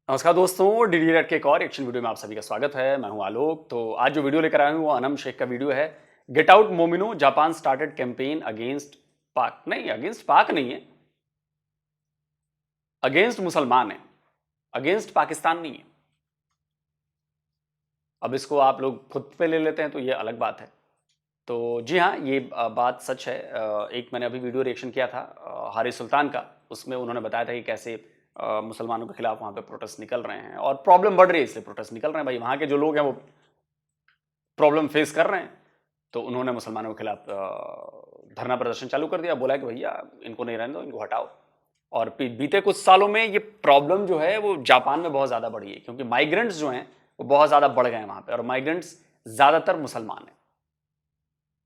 नमस्कार दोस्तों, DD red के एक और एक्शन वीडियो में आप सभी का स्वागत है। मैं हूं आलोक। तो आज जो वीडियो लेकर आया हूं वो अनम शेख का वीडियो है। गेट आउट मोमिनो, Japan started campaign against Pak. नहीं, अगेंस्ट पाक नहीं है, अगेंस्ट मुसलमान है, अगेंस्ट पाकिस्तान नहीं है। अब इसको आप लोग खुद पे ले लेते हैं तो ये अलग बात है। तो जी हाँ, ये बात सच है। एक मैंने अभी वीडियो रिएक्शन किया था हारिस सुल्तान का, उसमें उन्होंने बताया था कि कैसे मुसलमानों के खिलाफ वहाँ पे प्रोटेस्ट निकल रहे हैं और प्रॉब्लम बढ़ रही है, इसलिए प्रोटेस्ट निकल रहे हैं। भाई वहाँ के जो लोग हैं वो प्रॉब्लम फेस कर रहे हैं, तो उन्होंने मुसलमानों के खिलाफ धरना प्रदर्शन चालू कर दिया। बोला कि भैया इनको नहीं रहने दो, इनको हटाओ। और बीते कुछ सालों में ये प्रॉब्लम जो है वो जापान में बहुत ज़्यादा बढ़ी है, क्योंकि माइग्रेंट्स जो हैं वो बहुत ज़्यादा बढ़ गए हैं वहाँ पे, और माइग्रेंट्स ज़्यादातर मुसलमान हैं।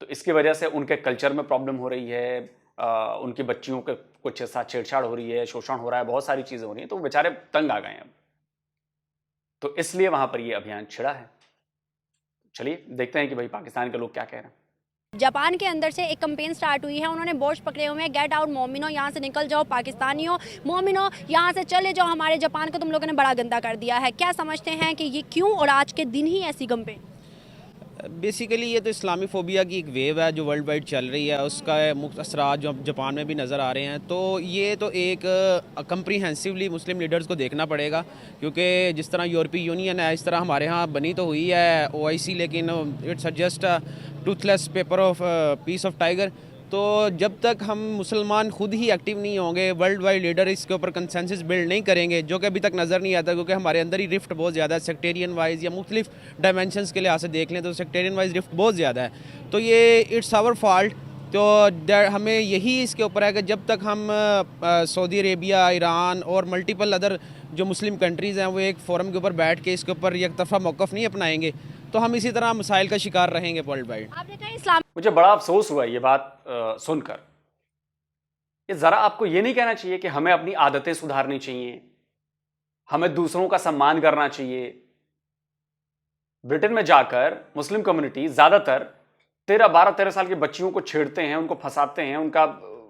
तो इसकी वजह से उनके कल्चर में प्रॉब्लम हो रही है, उनकी बच्चियों के कुछ साथ छेड़छाड़ हो रही है, शोषण हो रहा है, बहुत सारी चीज़ें हो रही हैं, तो वो बेचारे तंग आ गए हैं अब। तो इसलिए वहाँ पर ये अभियान छिड़ा है। चलिए देखते हैं कि भाई पाकिस्तान के लोग क्या कह रहे हैं। जापान के अंदर से एक कैंपेन स्टार्ट हुई है। उन्होंने बोर्ड पकड़े हुए हैं, गेट आउट मोमिनो, यहाँ से निकल जाओ पाकिस्तानियों, मोमिनो यहाँ से चले जाओ, हमारे जापान को तुम लोगों ने बड़ा गंदा कर दिया है। क्या समझते हैं कि ये क्यों और आज के दिन ही ऐसी कैंपेन? बेसिकली ये तो इस्लामी फ़ोबिया की एक वेव है जो वर्ल्ड वाइड चल रही है, उसका मुख्य असरात जो जापान में भी नज़र आ रहे हैं। तो ये तो एक कंप्रीहेंसिवली मुस्लिम लीडर्स को देखना पड़ेगा, क्योंकि जिस तरह यूरोपीय यूनियन है इस तरह हमारे यहाँ बनी तो हुई है OIC, लेकिन it's just Toothless paper of peace of tiger. तो जब तक हम मुसलमान खुद ही एक्टिव नहीं होंगे, वर्ल्ड वाइड लीडर इसके ऊपर कंसेंसस बिल्ड नहीं करेंगे, जो कि अभी तक नज़र नहीं आता, क्योंकि हमारे अंदर ही रिफ्ट बहुत ज़्यादा है सेक्टेरियन वाइज या मुख्तलिफ डायमेंशंस के लिहाज से देख लें तो सेक्टेरियन वाइज रिफ्ट बहुत ज़्यादा है। तो ये इट्स आवर फॉल्ट। तो हमें यही इसके ऊपर है कि जब तक हम सऊदी अरेबिया, ईरान और मल्टीपल अदर जो मुस्लिम कंट्रीज़ हैं वो एक फोरम के ऊपर बैठ के इसके ऊपर एक तरफा मौक़िफ़ नहीं अपनाएंगे, तो हम इसी तरह मसाइल का शिकार रहेंगे वर्ल्ड वाइड। आपने कहा इस्लाम, मुझे बड़ा अफसोस हुआ ये बात सुनकर। ये ज़रा आपको ये नहीं कहना चाहिए कि हमें अपनी आदतें सुधारनी चाहिए, हमें दूसरों का सम्मान करना चाहिए। ब्रिटेन में जाकर मुस्लिम कम्युनिटी ज़्यादातर 13 साल की बच्चियों को छेड़ते हैं, उनको फंसाते हैं, उनका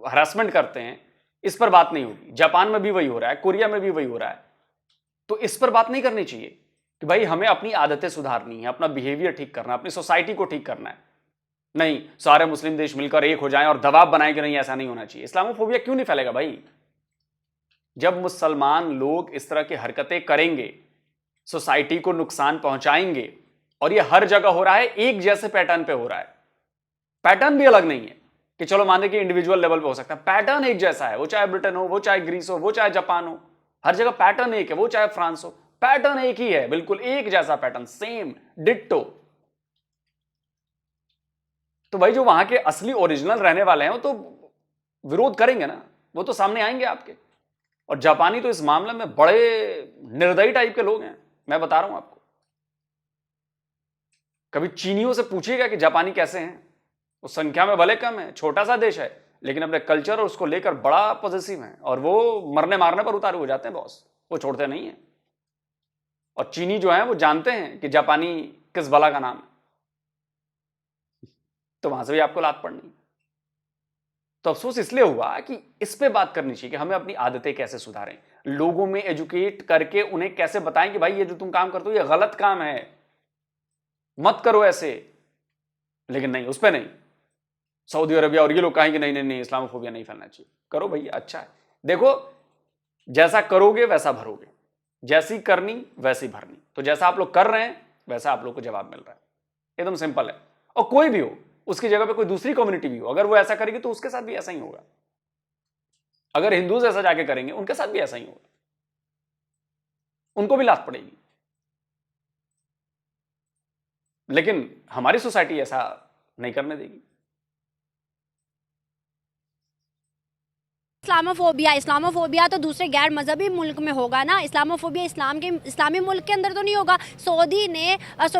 हरासमेंट करते हैं। इस पर बात नहीं होगी। जापान में भी वही हो रहा है, कोरिया में भी वही हो रहा है। तो इस पर बात नहीं करनी चाहिए कि भाई हमें अपनी आदतें सुधारनी है, अपना बिहेवियर ठीक करना है, अपनी सोसाइटी को ठीक करना है। नहीं, सारे मुस्लिम देश मिलकर एक हो जाएं और दबाव बनाएं कि नहीं, ऐसा नहीं होना चाहिए। इस्लामोफोबिया क्यों नहीं फैलेगा भाई? जब मुसलमान लोग इस तरह की हरकतें करेंगे, सोसाइटी को नुकसान पहुंचाएंगे, और ये हर जगह हो रहा है, एक जैसे पैटर्न पे हो रहा है। पैटर्न भी अलग नहीं है कि चलो माने कि इंडिविजुअल लेवल पे हो सकता है, पैटर्न एक जैसा है। वो चाहे ब्रिटेन हो, वो चाहे ग्रीस हो, वो चाहे जापान हो, हर जगह पैटर्न एक है। वो चाहे फ्रांस हो, पैटर्न एक ही है, बिल्कुल एक जैसा पैटर्न, सेम डिट्टो। तो भाई जो वहां के असली ओरिजिनल रहने वाले हैं वो तो विरोध करेंगे ना, वो तो सामने आएंगे आपके। और जापानी तो इस मामले में बड़े निर्दयी टाइप के लोग हैं, मैं बता रहा हूं आपको। कभी चीनियों से पूछिएगा कि जापानी कैसे हैं। वो संख्या में भले कम है, छोटा सा देश है, लेकिन अपने कल्चर और उसको लेकर बड़ा पॉजिटिव है, और वो मरने मारने पर उतारे हो जाते हैं बॉस, वो छोड़ते नहीं है। और चीनी जो है वो जानते हैं कि जापानी किस बला का नाम है, तो वहां से भी आपको लात पड़नी। तो अफसोस इसलिए हुआ कि इस पे बात करनी चाहिए कि हमें अपनी आदतें कैसे सुधारें, लोगों में एजुकेट करके उन्हें कैसे बताएं कि भाई ये जो तुम काम करते हो ये गलत काम है, मत करो ऐसे। लेकिन नहीं, उस पे नहीं। सऊदी अरबिया और ये लोग कहेंगे नहीं नहीं नहीं, इस्लामोफोबिया नहीं फैलना चाहिए। करो भैया, अच्छा है। देखो, जैसा करोगे वैसा भरोगे, जैसी करनी वैसी भरनी। तो जैसा आप लोग कर रहे हैं वैसा आप लोग को जवाब मिल रहा है, एकदम सिंपल है। और कोई भी हो, उसकी जगह पे कोई दूसरी कम्युनिटी भी हो, अगर वो ऐसा करेगी तो उसके साथ भी ऐसा ही होगा। अगर हिंदूज ऐसा जाके करेंगे उनके साथ भी ऐसा ही होगा, उनको भी लात पड़ेगी। लेकिन हमारी सोसाइटी ऐसा नहीं करने देगी। इस्लामोफोबिया तो दूसरे गैर मजहबी मुल्क में होगा ना। इस्लामोफोबिया इस्लामी मुल्क के अंदर तो नहीं होगा।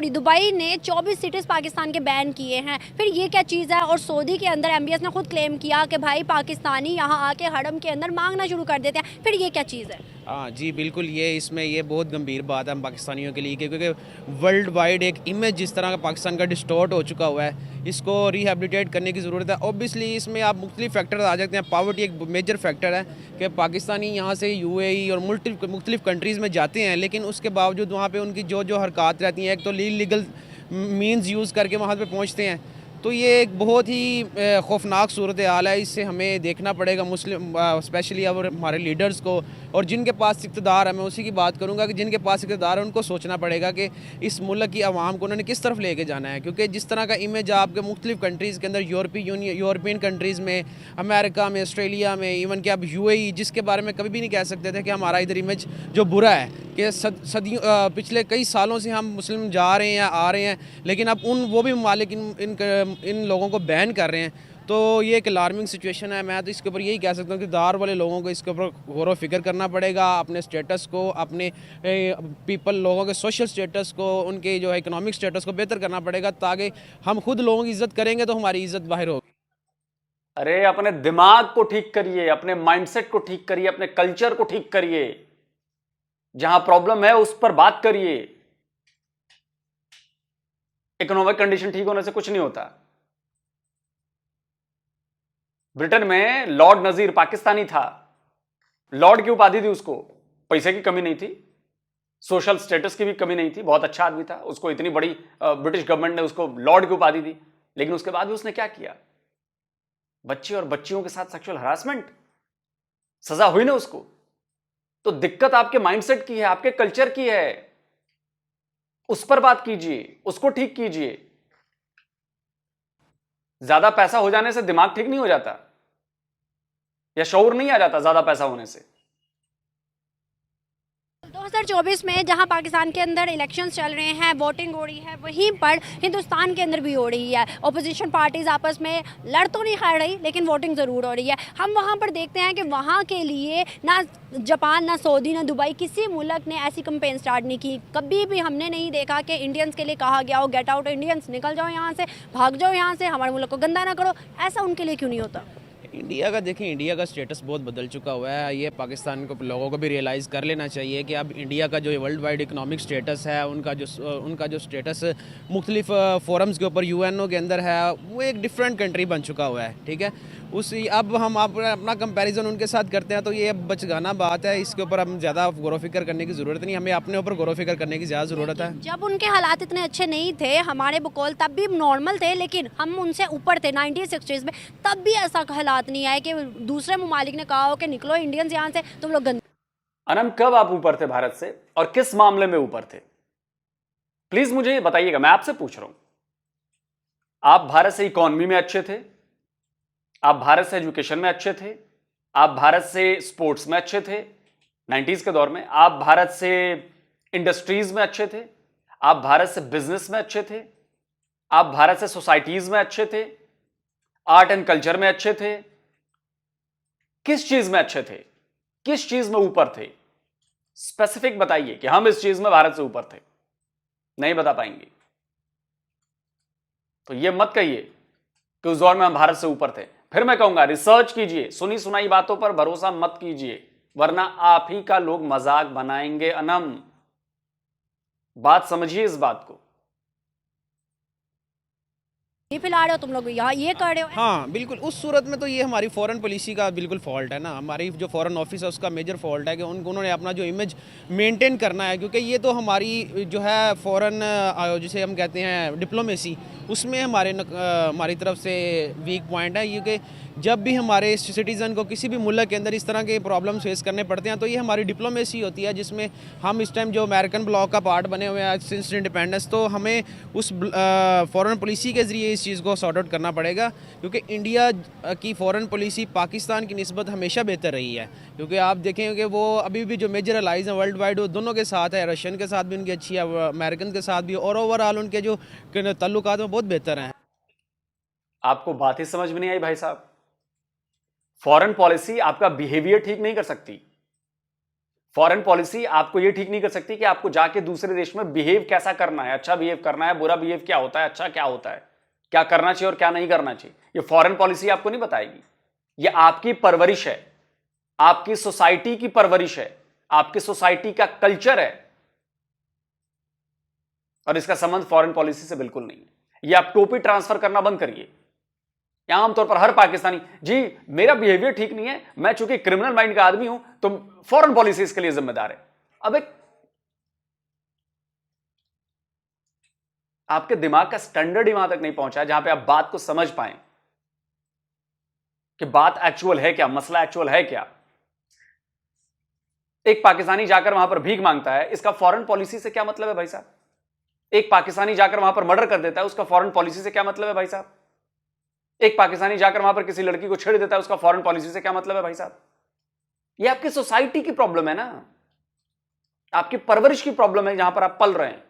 दुबई ने 24 सिटीज़ पाकिस्तान के बैन किए हैं, फिर ये क्या चीज़ है? और सऊदी के अंदर MBS ने खुद क्लेम किया कि भाई पाकिस्तानी यहाँ आके हरम के अंदर मांगना शुरू कर देते हैं, फिर ये क्या चीज़ है? हाँ जी, बिल्कुल। ये बहुत गंभीर बात है हम पाकिस्तानियों के लिए, क्योंकि वर्ल्ड वाइड एक इमेज जिस तरह का पाकिस्तान का डिस्टॉर्ट हो चुका हुआ है, इसको रिहेबिलिटेट करने की ज़रूरत है। ऑब्वियसली इसमें आप मुख्तलिफ फैक्टर्स आ जाते हैं। पॉवर्टी एक मेजर मेजर फैक्टर है कि पाकिस्तानी यहाँ से यूएई और मुख्तलिफ कंट्रीज़ में जाते हैं, लेकिन उसके बावजूद वहाँ पे उनकी जो जो हरकत रहती हैं, एक तो लीगल मीन्स यूज़ करके वहाँ पे पहुँचते हैं। तो ये एक बहुत ही खौफनाक सूरत हाल है। इससे हमें देखना पड़ेगा मुस्लिम स्पेशली अब हमारे लीडर्स को, और जिनके पास इक़्तिदार है, मैं उसी की बात करूंगा कि जिनके पास इक़्तिदार है उनको सोचना पड़ेगा कि इस मुल्क की आवाम को उन्होंने किस तरफ लेके जाना है। क्योंकि जिस तरह का इमेज आपके मुख्तलिफ कंट्रीज़ के अंदर, यूरोपियन कंट्रीज़ में, अमेरिका में, ऑस्ट्रेलिया में, इवन कि अब यूएई, जिसके बारे में कभी भी नहीं कह सकते थे कि हमारा इधर इमेज जो बुरा है, कि सदियों पिछले कई सालों से हम मुस्लिम जा रहे हैं या आ रहे हैं, लेकिन अब वो भी ममालिक इन लोगों को बैन कर रहे हैं। तो ये एक अलार्मिंग सिचुएशन है। मैं तो इसके ऊपर यही कह सकता हूँ कि दार वाले लोगों को इसके ऊपर गौर व फिक्र करना पड़ेगा, अपने स्टेटस को, अपने लोगों के सोशल स्टेटस को, उनके जो इकोनॉमिक स्टेटस को बेहतर करना पड़ेगा, ताकि हम खुद लोगों की इज्जत करेंगे तो हमारी इज्जत बाहर होगी। अरे अपने दिमाग को ठीक करिए, अपने माइंडसेट को ठीक करिए, अपने कल्चर को ठीक करिए। जहां प्रॉब्लम है उस पर बात करिए। इकोनॉमिक कंडीशन ठीक होने से कुछ नहीं होता। ब्रिटेन में लॉर्ड नजीर पाकिस्तानी था। लॉर्ड की उपाधि थी उसको, पैसे की कमी नहीं थी, सोशल स्टेटस की भी कमी नहीं थी, बहुत अच्छा आदमी था। उसको इतनी बड़ी ब्रिटिश गवर्नमेंट ने उसको लॉर्ड की उपाधि दी। लेकिन उसके बाद भी उसने क्या किया? बच्चे और बच्चियों के साथ सेक्सुअल हरासमेंट, सजा हुई ना उसको। तो दिक्कत आपके माइंडसेट की है, आपके कल्चर की है। उस पर बात कीजिए, उसको ठीक कीजिए। ज्यादा पैसा हो जाने से दिमाग ठीक नहीं हो जाता, या शऊर नहीं आ जाता ज्यादा पैसा होने से। 2024 में जहां पाकिस्तान के अंदर इलेक्शंस चल रहे हैं, वोटिंग हो रही है, वहीं पर हिंदुस्तान के अंदर भी हो रही है। ऑपोजिशन पार्टीज आपस में लड़ तो नहीं खा रही, लेकिन वोटिंग ज़रूर हो रही है। हम वहां पर देखते हैं कि वहां के लिए ना जापान, ना सऊदी, ना दुबई, किसी मुल्क ने ऐसी कैंपेन स्टार्ट नहीं की। कभी भी हमने नहीं देखा कि इंडियंस के लिए कहा गया हो गेट आउट इंडियंस, निकल जाओ यहाँ से, भाग जाओ यहाँ से, हमारे मुल्क को गंदा ना करो। ऐसा उनके लिए क्यों नहीं होता? इंडिया का देखें, इंडिया का स्टेटस बहुत बदल चुका हुआ है। ये पाकिस्तान को लोगों को भी रियलाइज़ कर लेना चाहिए कि अब इंडिया का जो वर्ल्ड वाइड इकनॉमिक स्टेटस है, उनका जो स्टेटस मुख्तलिफ फोरम्स के ऊपर यूएनओ के अंदर है, वो एक डिफरेंट कंट्री बन चुका हुआ है। ठीक है, अब हम अपना कंपैरिजन उनके साथ करते हैं तो ये बचगाना बात है। इसके ऊपर हम ज़्यादा गौर फिक्र करने की ज़रूरत नहीं, हमें अपने ऊपर गौर फिक्र करने की ज़्यादा ज़रूरत है। जब उनके हालात इतने अच्छे नहीं थे, हमारे बकौल तब भी नॉर्मल थे, लेकिन हम उनसे ऊपर थे 1960s में, तब भी ऐसा हालात नहीं आए कि दूसरे ममालिक ने कहा हो कि निकलो इंडियंस यहाँ से, तुम लोग गंदे। अनम, कब आप ऊपर थे भारत से, और किस मामले में ऊपर थे? प्लीज मुझे बताइएगा, मैं आपसे पूछ रहा हूं। आप भारत से इकोनॉमी में अच्छे थे, आप भारत से एजुकेशन में अच्छे थे, आप भारत से स्पोर्ट्स में अच्छे थे 90s के दौर में, आप भारत से इंडस्ट्रीज में अच्छे थे, आप भारत से बिजनेस में अच्छे थे, आप भारत से सोसाइटीज में अच्छे थे, आर्ट एंड कल्चर में अच्छे थे। किस चीज में अच्छे थे, किस चीज में ऊपर थे? स्पेसिफिक बताइए कि हम इस चीज में भारत से ऊपर थे। नहीं बता पाएंगे तो ये मत कहिए कि उस दौर में हम भारत से ऊपर थे। फिर मैं कहूंगा रिसर्च कीजिए, सुनी सुनाई बातों पर भरोसा मत कीजिए, वरना आप ही का लोग मजाक बनाएंगे। अनम, बात समझिए इस बात को। फैला रहे हो तुम लोग, यहाँ ये कर रहे हो। हाँ बिल्कुल, उस सूरत में तो ये हमारी फॉरेन पॉलिसी का बिल्कुल फॉल्ट है ना। हमारी जो फॉरेन ऑफिस है उसका मेजर फॉल्ट है कि उन्होंने अपना जो इमेज मेंटेन करना है, क्योंकि ये तो हमारी जो है फॉरेन जिसे हम कहते हैं डिप्लोमेसी, उसमें हमारी तरफ से वीक पॉइंट है। क्योंकि जब भी हमारे सिटीज़न को किसी भी मुल्क के अंदर इस तरह के प्रॉब्लम फेस करने पड़ते हैं तो ये हमारी डिप्लोमेसी होती है, जिसमें हम इस टाइम जो अमेरिकन ब्लॉक का पार्ट बने हुए हैं सिंस इंडिपेंडेंस, तो हमें उस फॉरेन पॉलिसी के ज़रिए इस चीज़ को सॉर्ट आउट करना पड़ेगा। क्योंकि इंडिया की फॉरेन पॉलिसी पाकिस्तान की निस्बत हमेशा बेहतर रही है। क्योंकि आप देखें कि वो अभी भी जो मेजर अलाइज हैं वर्ल्ड वाइड, वो दोनों के साथ है, रशियन के साथ भी उनकी अच्छी है, अमेरिकन के साथ भी, और ओवरऑल उनके जो ताल्लुकात हैं बहुत बेहतर हैं। आपको बात ही समझ में नहीं आई भाई साहब। फॉरेन पॉलिसी आपका बिहेवियर ठीक नहीं कर सकती। फॉरेन पॉलिसी आपको यह ठीक नहीं कर सकती कि आपको जाके दूसरे देश में बिहेव कैसा करना है, अच्छा बिहेव करना है, बुरा बिहेव क्या होता है, अच्छा क्या होता है, क्या करना चाहिए और क्या नहीं करना चाहिए। ये फॉरेन पॉलिसी आपको नहीं बताएगी। ये आपकी परवरिश है, आपकी सोसाइटी की परवरिश है, आपकी सोसाइटी का कल्चर है, और इसका संबंध फॉरेन पॉलिसी से बिल्कुल नहीं है। ये आप टोपी ट्रांसफर करना बंद करिए। या आमतौर पर हर पाकिस्तानी, जी मेरा बिहेवियर ठीक नहीं है, मैं चूंकि क्रिमिनल माइंड का आदमी हूं तो फॉरेन पॉलिसी इसके लिए जिम्मेदार है। अब एक आपके दिमाग का स्टैंडर्ड ही वहां तक नहीं पहुंचा जहां पे आप बात को समझ पाए कि बात एक्चुअल है क्या, मसला एक्चुअल है क्या। एक पाकिस्तानी जाकर वहां पर भीख मांगता है, इसका फॉरेन पॉलिसी से क्या मतलब है भाई साहब? एक पाकिस्तानी जाकर वहां पर मर्डर कर देता है, उसका फॉरेन पॉलिसी से क्या मतलब है भाई साहब? एक पाकिस्तानी जाकर वहां पर किसी लड़की को छेड़ देता है, उसका फॉरेन पॉलिसी से क्या मतलब है भाई साहब? ये आपकी सोसाइटी की प्रॉब्लम है ना, आपकी परवरिश की प्रॉब्लम है जहां पर आप पल रहे हैं।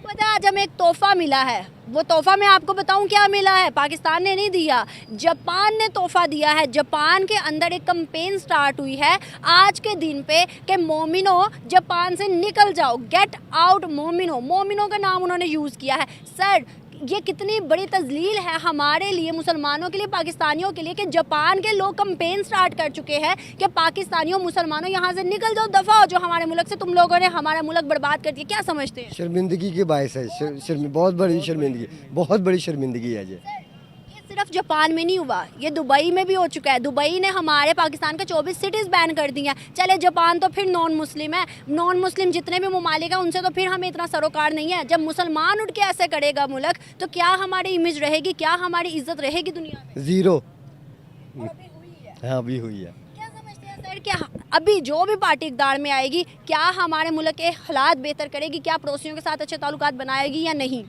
पता है आज हमें एक तोहफा मिला है, वो तोहफा मैं आपको बताऊं क्या मिला है। पाकिस्तान ने नहीं दिया, जापान ने तोहफा दिया है। जापान के अंदर एक कैंपेन स्टार्ट हुई है आज के दिन पे कि मोमिनो जापान से निकल जाओ, गेट आउट मोमिनो। मोमिनो का नाम उन्होंने यूज़ किया है। सर ये कितनी बड़ी तजलील है हमारे लिए, मुसलमानों के लिए, पाकिस्तानियों के लिए कि जापान के लोग कैंपेन स्टार्ट कर चुके हैं कि पाकिस्तानियों, मुसलमानों यहाँ से निकल जाओ, दफ़ा हो जो हमारे मुल्क से, तुम लोगों ने हमारा मुल्क बर्बाद कर दिया। क्या समझते हैं? शर्मिंदगी के बायस है, बहुत बड़ी शर्मिंदगी, बहुत बड़ी शर्मिंदगी है जी। ये सिर्फ जापान में नहीं हुआ, ये दुबई में भी हो चुका है। दुबई ने हमारे पाकिस्तान के 24 सिटीज़ बैन कर दी हैं। चले जापान तो फिर नॉन मुस्लिम है, नॉन मुस्लिम जितने भी ममालिक हैं उनसे तो फिर हमें इतना सरोकार नहीं है। जब मुसलमान उठ के ऐसे करेगा मुल्क, तो क्या हमारी इमेज रहेगी, क्या हमारी इज्जत रहेगी दुनिया में? ज़ीरो। और अभी हुई है। हाँ अभी हुई है। क्या समझते हैं सर, क्या अभी जो भी पार्टी इक़्तिदार में आएगी, क्या हमारे मुल्क के हालात बेहतर करेगी, क्या पड़ोसियों के साथ अच्छे ताल्लुकात बनाएगी या नहीं?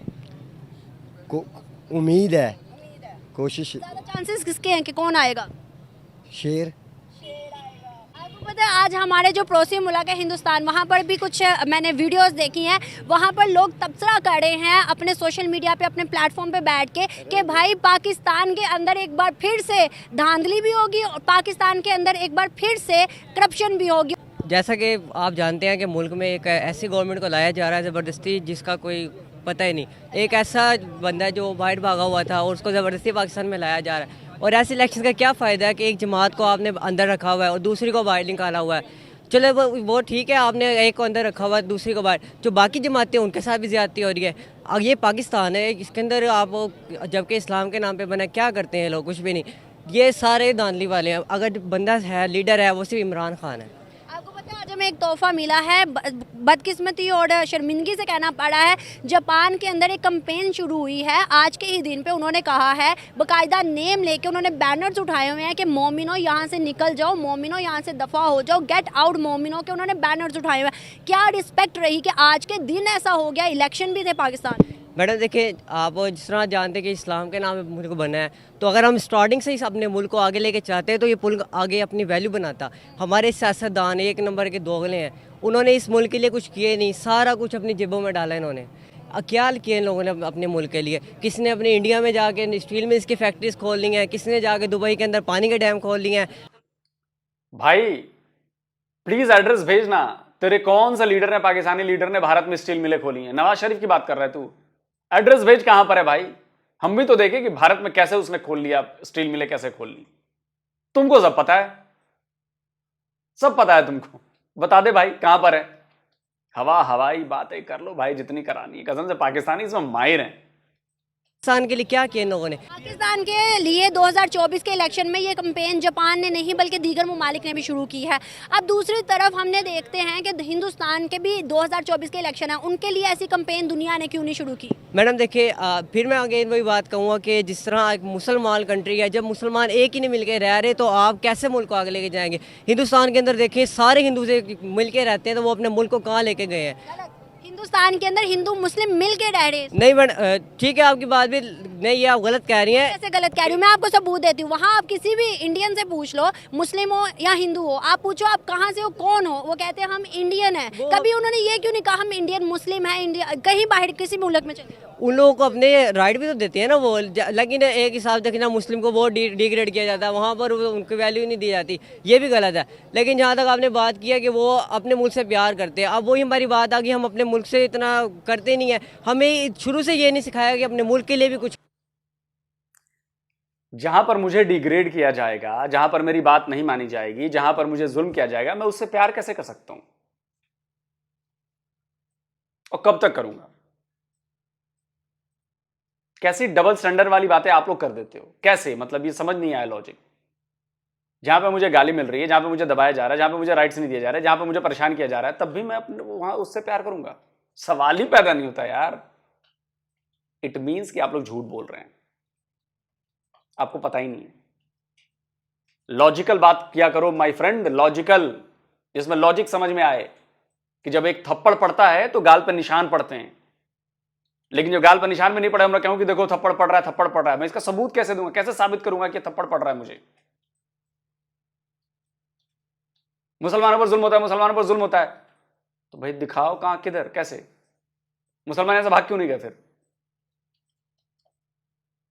उम्मीद है, कोशिश। ज़्यादा चांसेस किसके हैं कि कौन आएगा? शेर। आपको पता है आज हमारे जो पड़ोसी मुल्क है हिंदुस्तान, वहाँ पर भी कुछ मैंने वीडियोस देखी हैं, वहाँ पर लोग तबसरा कर रहे हैं अपने सोशल मीडिया पे, अपने प्लेटफॉर्म पे बैठ के कि भाई पाकिस्तान के अंदर एक बार फिर से धांधली भी होगी और पाकिस्तान के अंदर एक बार फिर से करप्शन भी होगी। जैसा कि आप जानते हैं कि मुल्क में एक ऐसी गवर्नमेंट को लाया जा रहा है ज़बरदस्ती, जिसका कोई पता ही नहीं। एक ऐसा बंदा जो बाहर भागा हुआ था और उसको ज़बरदस्ती पाकिस्तान में लाया जा रहा है। और ऐसे इलेक्शन का क्या फ़ायदा है कि एक जमात को आपने अंदर रखा हुआ है और दूसरी को बाहर निकाला हुआ है। चलो वो ठीक है, आपने एक को अंदर रखा हुआ है, दूसरी को बाहर। जो बाकी जमातें उनके साथ भी ज़्यादती हो रही है। अब ये पाकिस्तान है, इसके अंदर आप जबकि इस्लाम के नाम पर बना, क्या करते हैं लोग? कुछ भी नहीं। ये सारे धांधली वाले हैं। अगर बंदा है, लीडर है, वो सिर्फ इमरान खान है। आपको पता है आज हमें एक तोहफा मिला है, बदकिस्मती और शर्मिंदगी से कहना पड़ा है। जापान के अंदर एक कैंपेन शुरू हुई है आज के ही दिन पे। उन्होंने कहा है, बाकायदा नेम लेके उन्होंने बैनर्स उठाए हुए हैं कि मोमिनो यहाँ से निकल जाओ, मोमिनो यहाँ से दफ़ा हो जाओ, गेट आउट मोमिनो के उन्होंने बैनर्स उठाए हुए हैं। क्या रिस्पेक्ट रही कि आज के दिन ऐसा हो गया, इलेक्शन भी थे पाकिस्तान में। मैडम देखिए, आप जिस तरह जानते हैं कि इस्लाम के नाम पे मुल्क बना है, तो अगर हम स्टार्टिंग से ही अपने मुल्क को आगे लेके चाहते हैं तो ये मुल्क आगे अपनी वैल्यू बनाता। हमारे सियासतदान एक नंबर के दोगले हैं, उन्होंने इस मुल्क के लिए कुछ किए नहीं, सारा कुछ अपनी जेबों में डाला इन्होंने। क्या किए इन लोगों ने अपने मुल्क के लिए? किसने अपने इंडिया में जाके स्टील मिल्स की फैक्ट्रीज खोल ली हैं, किसने जाके दुबई के अंदर पानी के डैम खोल लिए हैं। भाई प्लीज एड्रेस भेजना, तेरे कौन सा लीडर ने, पाकिस्तानी लीडर ने भारत में स्टील मिलें खोली हैं? नवाज शरीफ की बात कर रहा है तू? एड्रेस भेज, कहां पर है भाई? हम भी तो देखें कि भारत में कैसे उसने खोल लिया, स्टील मिलें कैसे खोल ली। तुमको सब पता है, सब पता है तुमको, बता दे भाई कहां पर है। हवाई बातें कर लो भाई जितनी करानी है, कसम से पाकिस्तानी इसमें माहिर हैं। पाकिस्तान के लिए क्या किया इन लोगों ने? पाकिस्तान के लिए 2024 के इलेक्शन में ये कैंपेन जापान ने नहीं बल्कि दीगर ममालिक ने भी शुरू की है। अब दूसरी तरफ हमने देखते हैं कि हिंदुस्तान के भी 2024 के इलेक्शन है, उनके लिए ऐसी कैंपेन दुनिया ने क्यों नहीं शुरू की? मैडम देखिए, फिर मैं अगेन वही बात कहूँगा कि जिस तरह एक मुसलमान कंट्री है, जब मुसलमान एक ही नहीं मिल के रह रहे तो आप कैसे मुल्क को आगे लेके जाएंगे? हिंदुस्तान के अंदर देखिए, सारे हिंदू से मिल के रहते हैं, तो वो अपने मुल्क को कहाँ लेके गए हैं? हिंदुस्तान के अंदर हिंदू मुस्लिम मिल के रह रहे हैं। नहीं मैडम, ठीक है आपकी बात भी नहीं, ये आप गलत कह रही हैं। कैसे गलत कह रही हूँ? मैं आपको सबूत देती हूँ। वहाँ आप किसी भी इंडियन से पूछ लो, मुस्लिम हो या हिंदू हो, आप पूछो आप कहाँ से हो, कौन हो, वो कहते हैं हम इंडियन हैं। कभी उन्होंने ये क्यों नहीं कहा हम इंडियन मुस्लिम हैं? इंडिया कहीं बाहर किसी मुल्क में चले जाओ, उन लोगों को अपने राइट भी तो देते हैं ना वो, लेकिन एक हिसाब से देखना मुस्लिम को बहुत डिग्रेड किया जाता है, वहाँ पर उनको वैल्यू नहीं दी जाती, ये भी गलत है। लेकिन जहाँ तक आपने बात किया कि वो अपने मुल्क से प्यार करते हैं, अब वही हमारी बात आ गई, हम अपने मुल्क से इतना करते नहीं है। हमें शुरू से ये नहीं सिखाया कि अपने मुल्क के लिए भी कुछ। जहां पर मुझे डिग्रेड किया जाएगा, जहां पर मेरी बात नहीं मानी जाएगी, जहां पर मुझे जुल्म किया जाएगा, मैं उससे प्यार कैसे कर सकता हूं और कब तक करूंगा? कैसी डबल स्टैंडर्ड वाली बातें आप लोग कर देते हो, कैसे? मतलब ये समझ नहीं आया लॉजिक। जहां पे मुझे गाली मिल रही है, जहां पे मुझे दबाया जा रहा है, जहां पे मुझे राइट्स नहीं दिए जा रहे, जहां पे मुझे परेशान किया जा रहा है, तब भी मैं वहां उससे प्यार करूंगा? सवाल ही पैदा नहीं होता यार। इट मीन्स कि आप लोग झूठ बोल रहे हैं, आपको पता ही नहीं है। लॉजिकल बात किया करो माय फ्रेंड, लॉजिकल, जिसमें लॉजिक समझ में आए कि जब एक थप्पड़ पड़ता है तो गाल पर निशान पड़ते हैं, लेकिन जो गाल पर निशान में नहीं पड़े, मैं कहूं कि देखो थप्पड़ पड़ रहा है, थप्पड़ पड़ रहा है, मैं इसका सबूत कैसे दूंगा? कैसे साबित करूंगा कि थप्पड़ पड़ रहा है मुझे? मुसलमानों पर जुल्म होता है, मुसलमानों पर जुल्म होता है, तो भाई दिखाओ कहां, किधर, कैसे? मुसलमान ऐसे भाग क्यों नहीं गए फिर?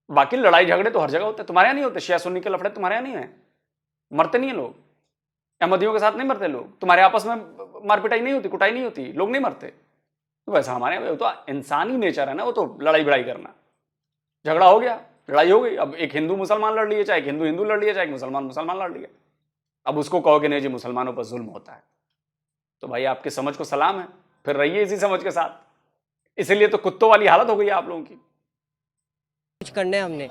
बाकी लड़ाई झगड़े तो हर जगह होते हैं, तुम्हारे यहां नहीं होते? शिया सुन्नी के लफड़े तुम्हारे यहां नहीं है? मरते नहीं है लोग? अहमदियों के साथ नहीं मरते लोग? तुम्हारे आपस में मारपिटाई नहीं होती, कुटाई नहीं होती, लोग नहीं मरते? तो वैसा हमारे यहाँ तो इंसानी नेचर है ना, वो तो लड़ाई भिड़ाई करना। झगड़ा हो गया, लड़ाई हो गई, अब एक हिंदू मुसलमान लड़ लिए, चाहे एक हिंदू हिंदू लड़ लिया, चाहे एक मुसलमान मुसलमान लड़ लिया, अब उसको कहोगे नहीं जी मुसलमानों पर जुल्म होता है, तो भाई आपकी समझ को सलाम है, फिर रहिए इसी समझ के साथ। इसीलिए तो कुत्तों वाली हालत हो गई है आप लोगों की। कुछ करना है हमने।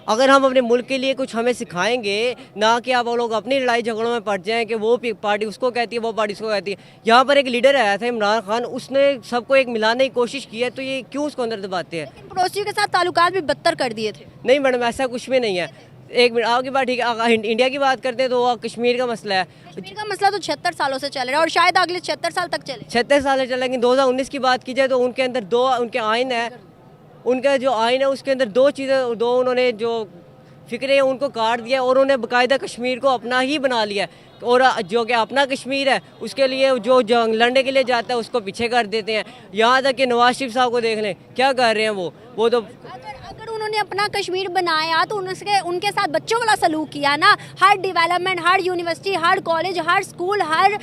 अगर हम अपने मुल्क के लिए कुछ हमें सिखाएंगे, ना कि आप लोग अपनी लड़ाई झगड़ों में पड़ जाएं कि वो पार्टी उसको कहती है, वो पार्टी उसको कहती है। यहाँ पर एक लीडर आया था इमरान खान, उसने सबको एक मिलाने की कोशिश की है, तो ये क्यों उसको अंदर दबाते हैं? लेकिन पड़ोसियों के साथ ताल्लुकात भी बदतर कर दिए थे। नहीं मैडम, ऐसा कुछ भी नहीं है। एक मिनट आपकी बात ठीक है। अगर इंडिया की बात करते हैं तो वो कश्मीर का मसला है। कश्मीर का मसला तो 76 सालों से चल रहा है और शायद अगले 76 साल तक चले। 76 साल से चल, लेकिन 2019 की बात की जाए तो उनके अंदर दो उनके आइन है, उनका जो आइन है उसके अंदर दो चीज़ें, दो उन्होंने जो फिक्रे हैं उनको काट दिया और उन्होंने बाकायदा कश्मीर को अपना ही बना लिया। और जो कि अपना कश्मीर है उसके लिए जो जंग लड़ने के लिए जाता है उसको पीछे कर देते हैं। यहाँ तक कि नवाज शरीफ साहब को देख लें क्या कर रहे हैं वो तो अगर उन्होंने अपना कश्मीर बनाया तो उनके साथ बच्चों वाला सलूक किया ना। हर डेवलपमेंट, हर यूनिवर्सिटी, हर कॉलेज, हर स्कूल, हर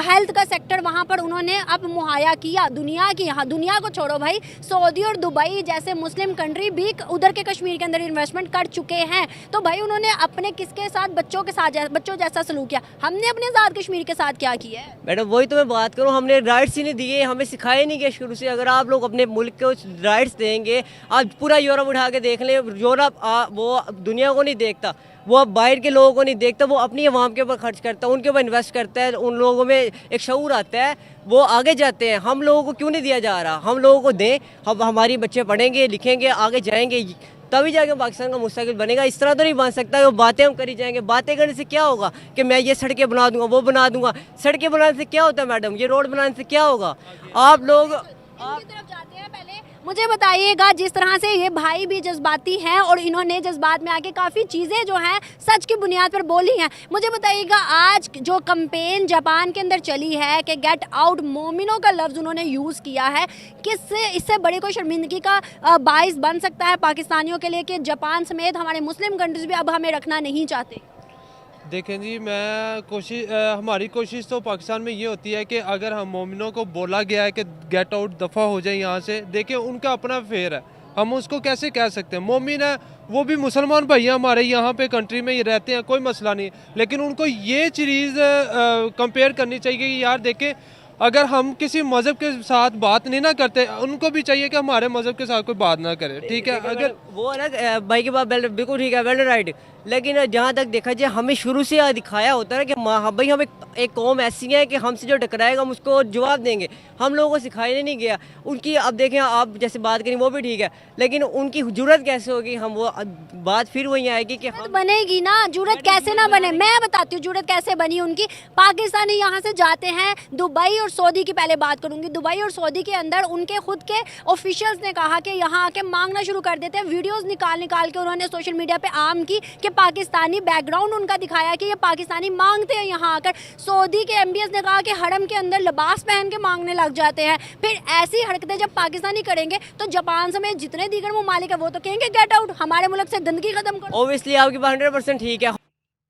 हेल्थ का सेक्टर वहाँ पर उन्होंने अब मुहैया किया। दुनिया को छोड़ो भाई, सऊदी और दुबई जैसे मुस्लिम कंट्री भी उधर के कश्मीर के अंदर इन्वेस्टमेंट कर चुके हैं। तो भाई उन्होंने अपने किसके साथ, बच्चों जैसा सलूक किया। हमने अपने आज़ाद कश्मीर के साथ क्या किया है? मैडम वही तो मैं बात करूँ, हमने राइट्स ही नहीं दिए, हमें सिखाए नहीं गए शुरू से। अगर आप लोग अपने मुल्क को राइट्स देंगे, आप पूरा यूरोप उठा के देख लें, यूरोप वो दुनिया को नहीं देखता, वो अब बाहर के लोगों को नहीं देखता, वो अपनी अवाम के ऊपर खर्च करता है, उनके ऊपर इन्वेस्ट करता है, उन लोगों में एक शऊर आता है, वो आगे जाते हैं। हम लोगों को क्यों नहीं दिया जा रहा? हम लोगों को दें, हम हमारी बच्चे पढ़ेंगे लिखेंगे आगे जाएंगे, तभी जाके पाकिस्तान का मुस्तकिल बनेगा। इस तरह तो नहीं बन सकता कि बातें हम करी जाएंगे। बातें करने से क्या होगा कि मैं ये सड़कें बना दूंगा, वो बना दूंगा। सड़कें बनाने से क्या होता है मैडम? ये रोड बनाने से क्या होगा? आप लोग इनकी तरफ जाते हैं। पहले मुझे बताइएगा, जिस तरह से ये भाई भी जज्बाती हैं और इन्होंने जज्बात में आके काफ़ी चीज़ें जो हैं सच की बुनियाद पर बोली हैं, मुझे बताइएगा आज जो कैंपेन जापान के अंदर चली है कि गेट आउट, मोमिनों का लफ्ज़ उन्होंने यूज़ किया है, किससे इससे बड़ी कोई शर्मिंदगी का बाइस बन सकता है पाकिस्तानियों के लिए कि जापान समेत हमारे मुस्लिम कंट्रीज़ भी अब हमें रखना नहीं चाहते? देखें जी, हमारी कोशिश तो पाकिस्तान में ये होती है कि अगर हम मोमिनों को बोला गया है कि गेट आउट, दफ़ा हो जाए यहाँ से, देखिए उनका अपना फेर है, हम उसको कैसे कह सकते हैं? मोमिन है, वो भी मुसलमान भाई हमारे यहाँ पे कंट्री में ही रहते हैं, कोई मसला नहीं, लेकिन उनको ये चीज़ कंपेयर करनी चाहिए कि यार देखें, अगर हम किसी मज़हब के साथ बात नहीं ना करते, उनको भी चाहिए कि हमारे मज़हब के साथ कोई बात ना करे, ठीक है? अगर वो अलग भाई की बात बिल्कुल ठीक है, वेल राइट, लेकिन जहाँ तक देखा जाए हमें शुरू से दिखाया होता है कि भाई हम एक कौम ऐसी है कि हमसे जो टकराएगा हम उसको जवाब देंगे। हम लोगों को सिखाया नहीं गया उनकी। अब देखें, आप जैसे बात करें वो भी ठीक है, लेकिन उनकी जरूरत कैसे होगी? हम वो बात फिर वही आएगी कि हम बनेगी ना, जरूरत कैसे ना बने। मैं बताती हूँ जरूरत कैसे बनी उनकी। पाकिस्तानी यहाँ से जाते हैं दुबई और सऊदी की, पहले बात करूँगी दुबई और सऊदी के अंदर उनके खुद के ऑफिशियल्स ने कहा कि यहाँ आके मांगना शुरू कर देते हैं। वीडियोस निकाल के उन्होंने सोशल मीडिया पे आम की कि पाकिस्तानी बैकग्राउंड उनका दिखाया कि ये पाकिस्तानी मांगते हैं यहाँ आकर। सऊदी के एमबीएस ने कहा कि हरम के अंदर लिबास पहन के मांगने लग जाते हैं। फिर ऐसी हरकतें जब पाकिस्तानी करेंगे तो जापान समेत जितने दीगर ममालिक है वो तो कहेंगे गेट आउट, हमारे मुल्क से गंदगी खत्म करो। ऑब्वियसली आपकी बात 100% ठीक है।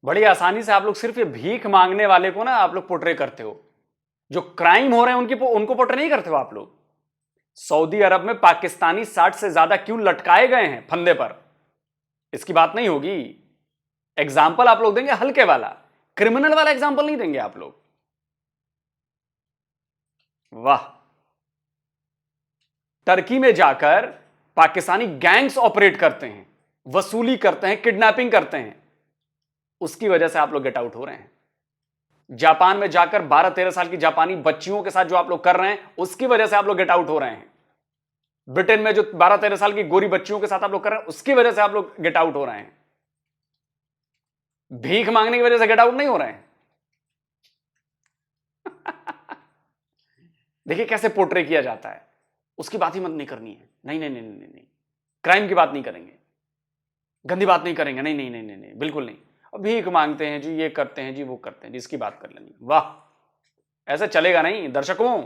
बड़ी आसानी से आप लोग सिर्फ ये भीख मांगने वाले को ना आप लोग पोर्ट्रे करते हो, जो क्राइम हो रहे हैं उनको पोर्ट्रे नहीं करते हो आप लोग। सऊदी अरब में पाकिस्तानी 60 से ज्यादा क्यों लटकाए गए हैं फंदे पर, इसकी बात नहीं होगी। एग्जाम्पल आप लोग देंगे हल्के वाला, क्रिमिनल वाला एग्जाम्पल नहीं देंगे आप लोग। वाह, टर्की में जाकर पाकिस्तानी गैंग्स ऑपरेट करते हैं, वसूली करते हैं, किडनैपिंग करते हैं, उसकी वजह से आप लोग गेट आउट हो रहे हैं। जापान में जाकर 12-13 साल की जापानी बच्चियों के साथ जो आप लोग कर रहे हैं, उसकी वजह से आप लोग गेट आउट हो रहे हैं। ब्रिटेन में जो 12-13 साल की गोरी बच्चियों के साथ आप लोग कर रहे हैं, उसकी वजह से आप लोग गेट आउट हो रहे हैं। भीख मांगने की वजह से गेट आउट नहीं हो रहे हैं। देखिए कैसे पोर्ट्रे किया जाता है, उसकी बात ही मत नहीं करनी है। नहीं नहीं नहीं नहीं नहीं, क्राइम की बात नहीं करेंगे, गंदी बात नहीं करेंगे, नहीं नहीं नहीं नहीं नहीं, बिल्कुल नहीं। और भीख मांगते हैं जी, ये करते हैं जी, वो करते हैं जी, इसकी बात कर लेंगे। वाह, ऐसे चलेगा नहीं दर्शकों,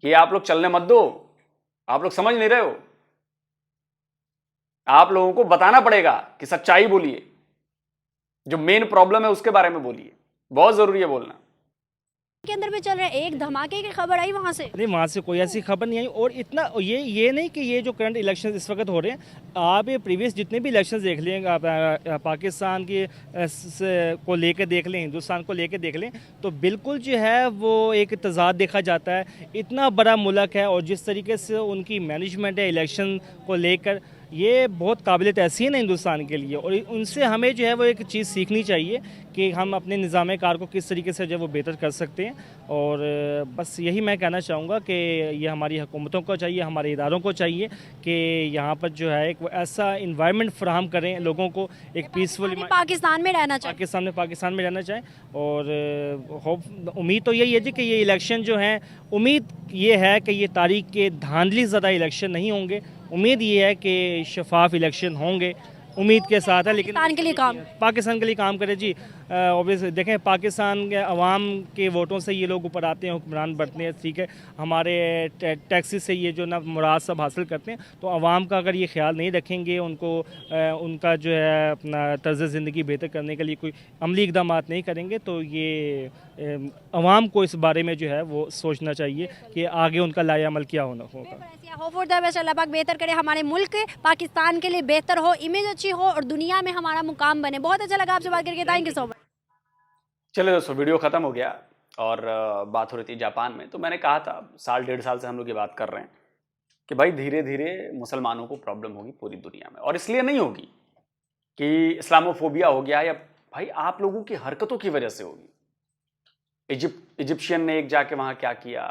ये आप लोग चलने मत दो। आप लोग समझ नहीं रहे हो। आप लोगों को बताना पड़ेगा कि सच्चाई बोलिए, जो मेन प्रॉब्लम है उसके बारे में बोलिए, बहुत जरूरी है बोलना। के अंदर भी चल रहे हैं, एक धमाके की खबर आई वहां से। नहीं, वहाँ से कोई ऐसी खबर नहीं आई। और इतना ये नहीं कि ये जो करंट इलेक्शन इस वक्त हो रहे हैं, आप ये प्रीवियस जितने भी इलेक्शंस देख लें, आप पाकिस्तान के को लेकर देख लें, हिंदुस्तान को लेकर देख लें, तो बिल्कुल जो है वो एक तजाद देखा जाता है। इतना बड़ा मुल्क है और जिस तरीके से उनकी मैनेजमेंट है इलेक्शन को लेकर, ये बहुत काबिल तहसीन है हिंदुस्तान के लिए। और उनसे हमें जो है वो एक चीज़ सीखनी चाहिए कि हम अपने निज़ाम कार को किस तरीके से जो है वो बेहतर कर सकते हैं। और बस यही मैं कहना चाहूँगा कि ये हमारी हुकूमतों को चाहिए, हमारे इदारों को चाहिए कि यहाँ पर जो है एक ऐसा इन्वायरमेंट फराहम करें लोगों को, एक पीसफुल पाकिस्तान में रहना चाहिए, पाकिस्तान में रहना चाहें। और उम्मीद तो यही है जी कि ये इलेक्शन जो है, उम्मीद ये है कि ये तारीख के धांधली ज़्यादा इलेक्शन नहीं होंगे। उम्मीद ये है कि शफाफ इलेक्शन होंगे, उम्मीद के साथ है। लेकिन पाकिस्तान के लिए काम करें जी। ऑब्वियसली देखें, पाकिस्तान के अवाम के वोटों से ये लोग ऊपर आते हैं, हुक्मरान बढ़ते हैं, ठीक है। हमारे टैक्सेस से ये जो ना मुराद सब हासिल करते हैं, तो अवाम का अगर ये ख्याल नहीं रखेंगे, उनको उनका जो है अपना तर्ज ज़िंदगी बेहतर करने के लिए कोई अमली इकदाम नहीं करेंगे, तो ये अवाम को इस बारे में जो है वो सोचना चाहिए कि आगे उनका लाया अमल क्या होना होगा। अल्लाह पाक बेहतर करे, हमारे मुल्क पाकिस्तान के लिए बेहतर हो, इमेज अच्छी हो और दुनिया में हमारा मुकाम बने। बहुत अच्छा लगा आपसे बात करके, थैंक यू सो मच। चलिए दोस्तों, वीडियो खत्म हो गया और बात हो रही थी जापान में। तो मैंने कहा था 1.5 साल से हम लोग ये बात कर रहे हैं कि भाई धीरे धीरे मुसलमानों को प्रॉब्लम होगी पूरी दुनिया में। और इसलिए नहीं होगी कि इस्लामोफोबिया हो गया, या भाई आप लोगों की हरकतों की वजह से होगी। इजिप्शियन ने एक जाके वहां क्या किया,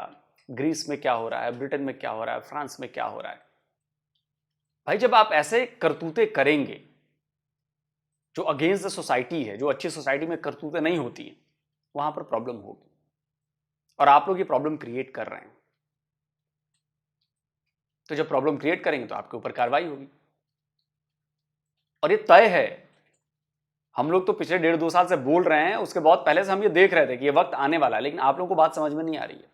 ग्रीस में क्या हो रहा है, ब्रिटेन में क्या हो रहा है, फ्रांस में क्या हो रहा है। भाई जब आप ऐसे करतूते करेंगे जो अगेंस्ट द सोसाइटी है, जो अच्छी सोसाइटी में करतूतें नहीं होती हैं, वहां पर प्रॉब्लम होगी। और आप लोग ये प्रॉब्लम क्रिएट कर रहे हैं। तो जब प्रॉब्लम क्रिएट करेंगे तो आपके ऊपर कार्रवाई होगी। और ये तय है। हम लोग तो पिछले 1.5-2 साल से बोल रहे हैं, उसके बहुत पहले से हम ये देख रहे थे कि ये वक्त आने वाला है, लेकिन आप लोगों को बात समझ में नहीं आ रही है।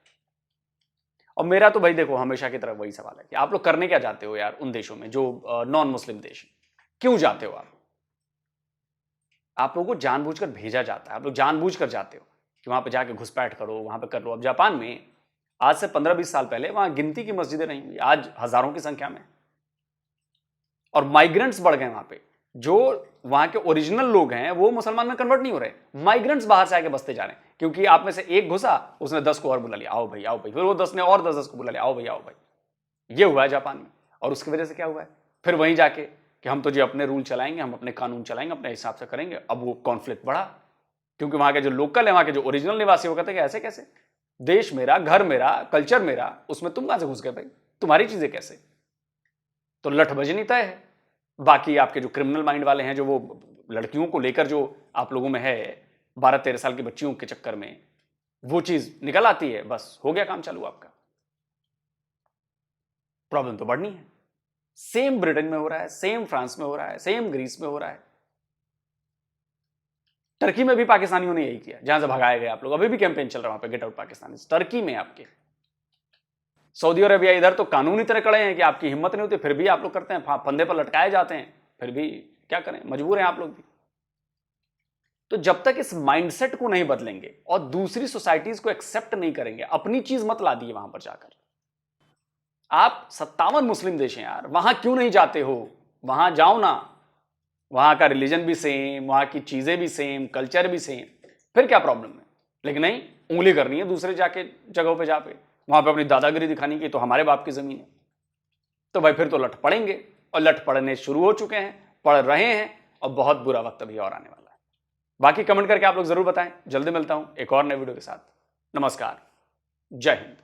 और मेरा तो भाई देखो हमेशा की तरफ वही सवाल है कि आप लोग करने क्या जाते हो यार उन देशों में जो नॉन मुस्लिम देश हैं? क्यों जाते हो आप लोगों को जानबूझकर भेजा जाता है, आप लोग जानबूझकर जाते हो कि वहां पे जाके घुसपैठ करो, वहां पे कर लो। अब जापान में आज से 15-20 साल पहले वहां गिनती की मस्जिदें नहीं हुई, आज हजारों की संख्या में। और माइग्रेंट्स बढ़ गए वहां पे। जो वहां के ओरिजिनल लोग हैं वो मुसलमान में कन्वर्ट नहीं हो रहे, माइग्रेंट्स बाहर से आके बसते जा रहे हैं। क्योंकि आप में से एक घुसा, उसने 10 को और बुला लिया, आओ भाई आओ भाई, फिर वो 10 ने और 10 को बुला लिया, आओ भाई आओ भाई। ये हुआ है जापान में। और उसकी वजह से क्या हुआ है, फिर वहीं जाके कि हम तो जी अपने रूल चलाएंगे, हम अपने कानून चलाएंगे, अपने हिसाब से करेंगे। अब वो कॉन्फ्लिक्ट बढ़ा, क्योंकि वहां के जो लोकल है, वहां के जो ओरिजिनल निवासी, वो कहते हैं कि ऐसे कैसे, देश मेरा, घर मेरा, कल्चर मेरा, उसमें तुम कहां से घुस गए भाई, तुम्हारी चीजें कैसे। तो लठबजनी तय है। बाकी आपके जो क्रिमिनल माइंड वाले हैं, जो वो लड़कियों को लेकर जो आप लोगों में है, 12-13 साल की बच्चियों के चक्कर में वो चीज निकल आती है, बस हो गया काम चालू आपका। प्रॉब्लम तो बढ़नी है। सेम ब्रिटेन में हो रहा है, सेम फ्रांस में हो रहा है, सेम ग्रीस में हो रहा है। टर्की में भी पाकिस्तानियों ने यही किया, जहां से भगाए गए आप लोग। अभी भी कैंपेन चल रहा है वहां पे, गेट आउट पाकिस्तानी। टर्की में आपके, सऊदी अरबिया, इधर तो कानून इतने कड़े हैं कि आपकी हिम्मत नहीं होती, फिर भी आप लोग करते हैं, फंदे पर लटकाए जाते हैं, फिर भी क्या करें, मजबूर हैं आप लोग भी। तो जब तक इस माइंडसेट को नहीं बदलेंगे और दूसरी सोसाइटीज को एक्सेप्ट नहीं करेंगे, अपनी चीज मत ला दिए वहां पर जाकर। आप 57 मुस्लिम देश हैं यार, वहां क्यों नहीं जाते हो? वहां जाओ ना, वहां का रिलीजन भी सेम, वहां की चीजें भी सेम, कल्चर भी सेम, फिर क्या प्रॉब्लम है? लेकिन नहीं, उंगली करनी है दूसरे जाके जगहों पे, वहां पे अपनी दादागिरी दिखानी की, तो हमारे बाप की जमीन है। तो भाई फिर तो लठ पड़ेंगे, और लठ पड़ने शुरू हो चुके हैं, पड़ रहे हैं, और बहुत बुरा वक्त अभी और आने वाला है। बाकी कमेंट करके आप लोग जरूर बताएं। जल्दी मिलता हूं एक और नए वीडियो के साथ। नमस्कार, जय हिंद।